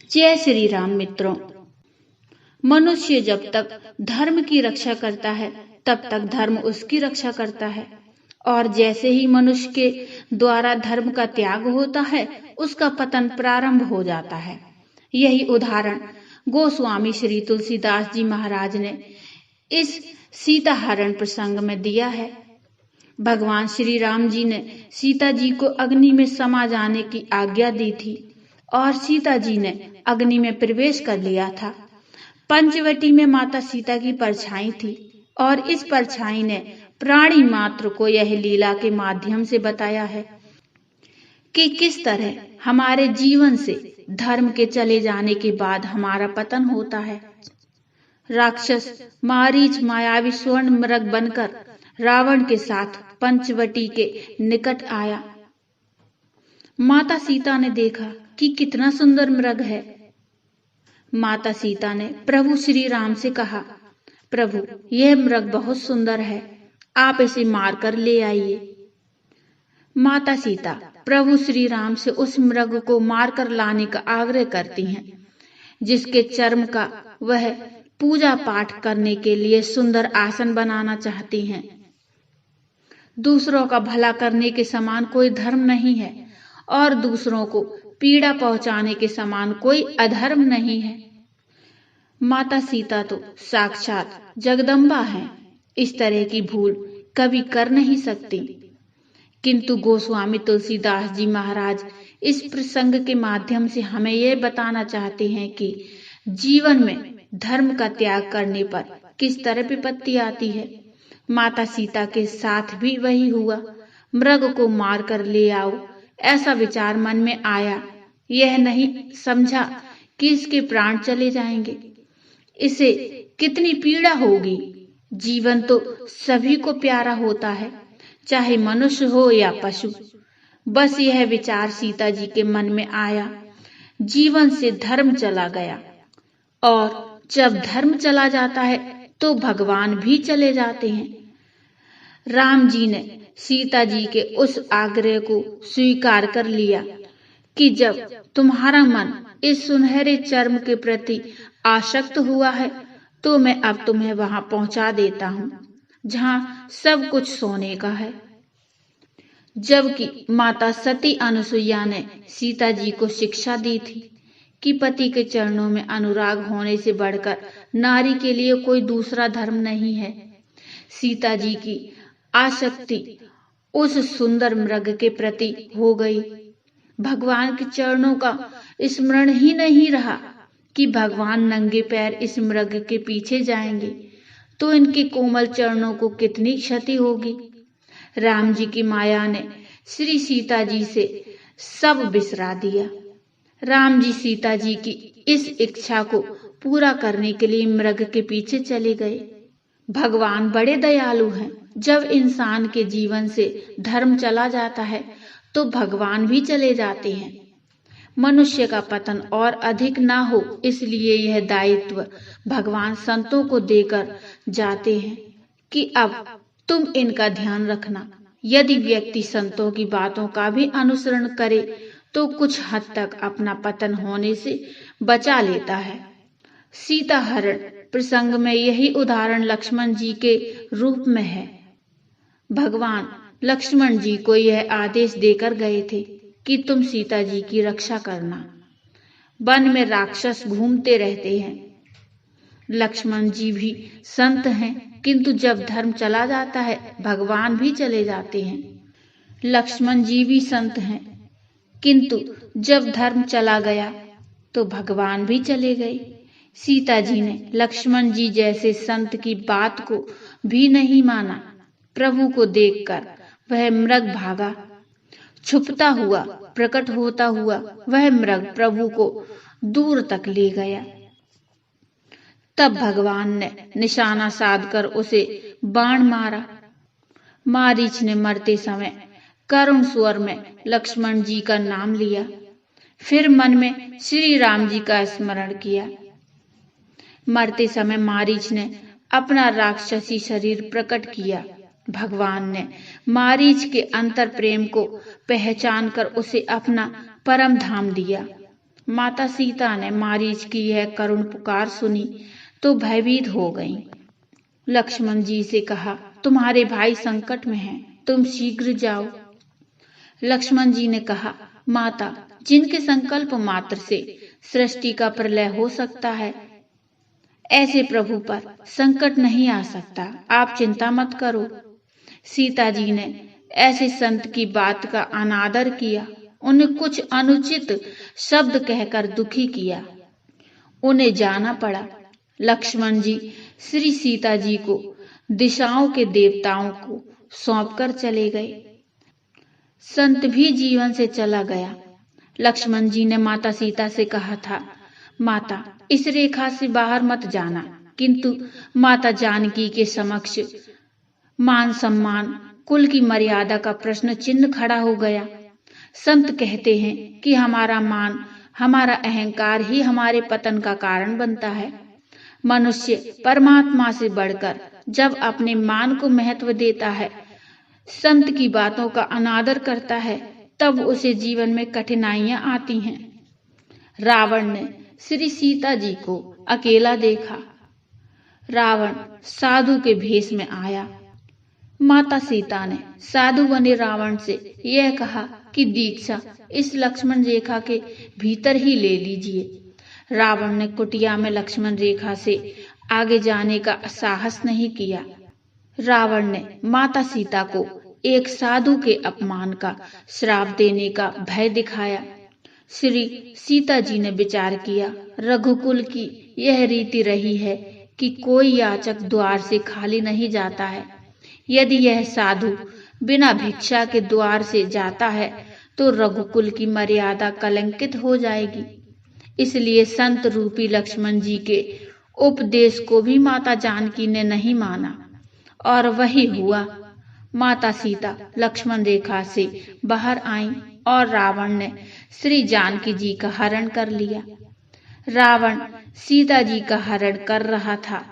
जय श्री राम मित्रों। मनुष्य जब तक धर्म की रक्षा करता है तब तक धर्म उसकी रक्षा करता है, और जैसे ही मनुष्य के द्वारा धर्म का त्याग होता है उसका पतन प्रारंभ हो जाता है। यही उदाहरण गोस्वामी श्री तुलसीदास जी महाराज ने इस सीता हरण प्रसंग में दिया है। भगवान श्री राम जी ने सीता जी को अग्नि में समा जाने की आज्ञा दी थी और सीता जी ने अग्नि में प्रवेश कर लिया था। पंचवटी में माता सीता की परछाई थी और इस परछाई ने प्राणी मात्र को यह लीला के माध्यम से बताया है कि किस तरह हमारे जीवन से धर्म के चले जाने के बाद हमारा पतन होता है। राक्षस मारीच मायावी स्वर्ण मृग बनकर रावण के साथ पंचवटी के निकट आया। माता सीता ने देखा कि कितना सुंदर मृग है। माता सीता ने प्रभु श्री राम से कहा, प्रभु यह मृग बहुत सुंदर है, आप इसे मारकर ले आइए। माता सीता प्रभु श्री राम से उस मृग को मारकर लाने का आग्रह करती हैं, जिसके चर्म का वह पूजा पाठ करने के लिए सुंदर आसन बनाना चाहती हैं। दूसरों का भला करने के समान कोई धर्म नहीं है और दूसरों को पीड़ा पहुंचाने के समान कोई अधर्म नहीं है। माता सीता तो साक्षात जगदम्बा हैं, इस तरह की भूल कभी कर नहीं सकती। किंतु गोस्वामी तुलसीदास जी महाराज इस प्रसंग के माध्यम से हमें यह बताना चाहते हैं कि जीवन में धर्म का त्याग करने पर किस तरह विपत्ति आती है। माता सीता के साथ भी वही हुआ। मृग को मार कर ले आओ, ऐसा विचार मन में आया। यह नहीं समझा कि इसके प्राण चले जाएंगे, इसे कितनी पीड़ा होगी। जीवन तो सभी को प्यारा होता है, चाहे मनुष्य हो या पशु। बस यह विचार सीता जी के मन में आया। जीवन से धर्म चला गया, और जब धर्म चला जाता है तो भगवान भी चले जाते हैं। राम जी ने सीता जी के उस आग्रह को स्वीकार कर लिया कि जब तुम्हारा मन इस सुनहरे चर्म के प्रति आसक्त हुआ है तो मैं अब तुम्हें वहां पहुंचा देता हूं जहां सब कुछ सोने का है। जबकि माता सती अनुसुईया ने सीता जी को शिक्षा दी थी कि पति के चरणों में अनुराग होने से बढ़कर नारी के लिए कोई दूसरा धर्म नहीं है। सीता जी की आसक्ति उस सुंदर मृग के प्रति हो गई। भगवान के चरणों का स्मरण ही नहीं रहा कि भगवान नंगे पैर इस मृग के पीछे जाएंगे तो इनके कोमल चरणों को कितनी क्षति होगी। राम जी की माया ने श्री सीता जी से सब बिसरा दिया। राम जी सीता जी की इस इच्छा को पूरा करने के लिए मृग के पीछे चले गए। भगवान बड़े दयालु हैं। जब इंसान के जीवन से धर्म चला जाता है तो भगवान भी चले जाते हैं। मनुष्य का पतन और अधिक ना हो, इसलिए यह दायित्व भगवान संतों को देकर जाते हैं कि अब तुम इनका ध्यान रखना। यदि व्यक्ति संतों की बातों का भी अनुसरण करे तो कुछ हद तक अपना पतन होने से बचा लेता है। सीता हरण प्रसंग में यही उदाहरण लक्ष्मण जी के रूप में है। भगवान लक्ष्मण जी को यह आदेश देकर गए थे कि तुम सीता जी की रक्षा करना। वन में राक्षस घूमते रहते हैं। लक्ष्मण जी भी संत हैं, किंतु जब धर्म चला जाता है भगवान भी चले जाते हैं। लक्ष्मण जी भी संत हैं, किंतु जब धर्म चला गया तो भगवान भी चले गए। सीता जी ने लक्ष्मण जी जैसे संत की बात को भी नहीं माना। प्रभु को देखकर वह मृग भागा। छुपता हुआ प्रकट होता हुआ वह मृग प्रभु को दूर तक ले गया। तब भगवान ने निशाना साधकर उसे बाण मारा। मारीच ने मरते समय करुण स्वर में लक्ष्मण जी का नाम लिया, फिर मन में श्री राम जी का स्मरण किया। मरते समय मारीच ने अपना राक्षसी शरीर प्रकट किया। भगवान ने मारीच के अंतर प्रेम को पहचान कर उसे अपना परम धाम दिया। माता सीता ने मारीच की यह करुण पुकार सुनी तो भयभीत हो गईं। लक्ष्मण जी से कहा, तुम्हारे भाई संकट में हैं, तुम शीघ्र जाओ। लक्ष्मण जी ने कहा, माता, जिनके संकल्प मात्र से सृष्टि का प्रलय हो सकता है, ऐसे प्रभु पर संकट नहीं आ सकता, आप चिंता मत करो। सीता जी ने ऐसे संत की बात का अनादर किया, उन्हें कुछ अनुचित शब्द कहकर दुखी किया। उन्हें जाना पड़ा। लक्ष्मण जी श्री सीता जी को दिशाओं के देवताओं को सौंपकर चले गए। संत भी जीवन से चला गया। लक्ष्मण जी ने माता सीता से कहा था, माता, इस रेखा से बाहर मत जाना, किंतु माता जानकी के समक्ष मान सम्मान, कुल की मर्यादा का प्रश्न चिन्ह खड़ा हो गया। संत कहते हैं कि हमारा मान, हमारा अहंकार ही हमारे पतन का कारण बनता है। मनुष्य परमात्मा से बढ़कर जब अपने मान को महत्व देता है, संत की बातों का अनादर करता है, तब उसे जीवन में कठिनाइयां आती हैं। रावण ने श्री सीता जी को अकेला देखा। रावण साधु के भेष में आया। माता सीता ने साधु बने रावण से यह कहा कि दीक्षा इस लक्ष्मण रेखा के भीतर ही ले लीजिए। रावण ने कुटिया में लक्ष्मण रेखा से आगे जाने का साहस नहीं किया। रावण ने माता सीता को एक साधु के अपमान का श्राप देने का भय दिखाया। श्री सीता जी ने विचार किया, रघुकुल की यह रीति रही है कि कोई याचक द्वार से खाली नहीं जाता है। यदि यह साधु बिना भिक्षा के द्वार से जाता है तो रघुकुल की मर्यादा कलंकित हो जाएगी। इसलिए संत रूपी लक्ष्मण जी के उपदेश को भी माता जानकी ने नहीं माना, और वही हुआ। माता सीता लक्ष्मण रेखा से बाहर आईं और रावण ने श्री जानकी जी का हरण कर लिया। रावण सीता जी का हरण कर रहा था।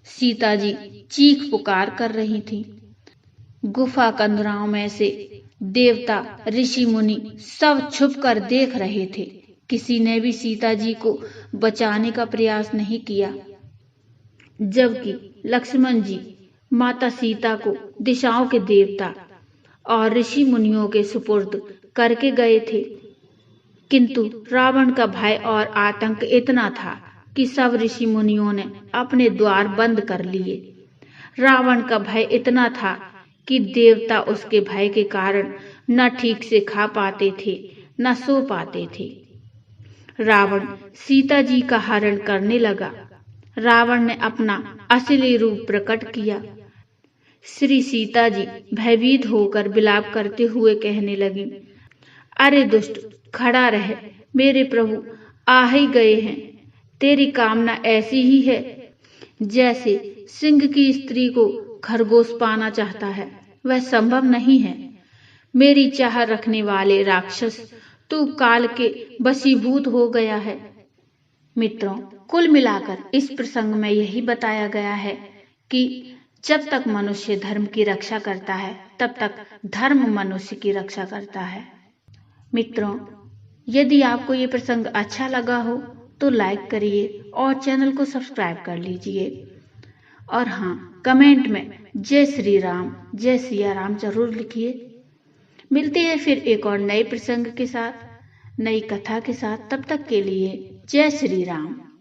सीता जी चीख पुकार कर रही थी। गुफा कंदराओं में से देवता, ऋषि मुनि सब छुप कर देख रहे थे। किसी ने भी सीता जी को बचाने का प्रयास नहीं किया, जबकि लक्ष्मण जी माता सीता को दिशाओं के देवता और ऋषि मुनियों के सुपुर्द करके गए थे। किंतु रावण का भय और आतंक इतना था कि सब ऋषि मुनियों ने अपने द्वार बंद कर लिए। रावण का भय इतना था कि देवता उसके भय के कारण न ठीक से खा पाते थे, न सो पाते थे। रावण सीता जी का हरण करने लगा। रावण ने अपना असली रूप प्रकट किया। श्री सीता जी भयभीत होकर विलाप करते हुए कहने लगी, अरे दुष्ट, खड़ा रह, मेरे प्रभु आ ही गए हैं। तेरी कामना ऐसी ही है जैसे सिंह की स्त्री को खरगोश पाना चाहता है, वह संभव नहीं है। मेरी चाह रखने वाले राक्षस, तू काल के वशीभूत हो गया है। मित्रों, कुल मिलाकर इस प्रसंग में यही बताया गया है कि जब तक मनुष्य धर्म की रक्षा करता है, तब तक धर्म मनुष्य की रक्षा करता है। मित्रों, यदि आपको ये प्रसंग अच्छा लगा हो तो लाइक करिए और चैनल को सब्सक्राइब कर लीजिए। और हाँ, कमेंट में जय श्री राम, जय सिया राम जरूर लिखिए। मिलते हैं फिर एक और नए प्रसंग के साथ, नई कथा के साथ। तब तक के लिए जय श्री राम।